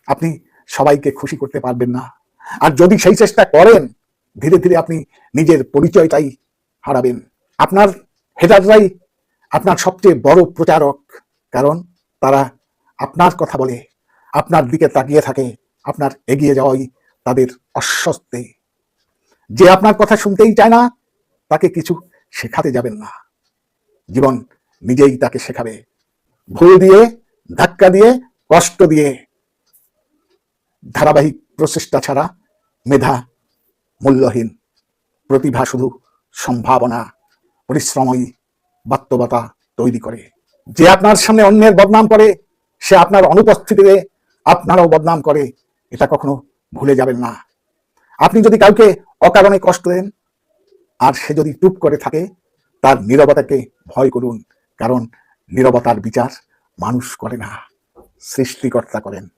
আপনি সবাইকে খুশি করতে পারবেন না। আর যদি সেই চেষ্টা করেন, ধীরে ধীরে আপনি নিজের পরিচয়টাই হারাবেন। আপনার হেটাররাই আপনার সবচেয়ে বড় প্রচারক, কারণ তারা আপনার কথা বলে, আপনার দিকে তাকিয়ে থাকে। আপনার এগিয়ে যাওয়াই তাদের অস্বস্তি। যে আপনার কথা শুনতেই চায় না, তাকে কিছু শেখাতে যাবেন না। জীবন নিজেই তাকে শেখাবে, ভুল দিয়ে, ধাক্কা দিয়ে, কষ্ট দিয়ে। ধারাবাহিক প্রচেষ্টা ছাড়া মেধা মূল্যহীন। প্রতিভা শুধু সম্ভাবনা, পরিশ্রমই বাস্তবতা তৈরি করে। যে আপনার সামনে অন্যের বদনাম করে, সে আপনার অনুপস্থিতিতে আপনারও বদনাম করে, এটা কখনো ভুলে যাবেন না। আপনি যদি কাউকে অকারণে কষ্ট দেন আর সে যদি চুপ করে থাকে, তার নীরবতাকে ভয় করুন, কারণ নীরবতার বিচার মানুষ করে না, সৃষ্টিকর্তা করেন।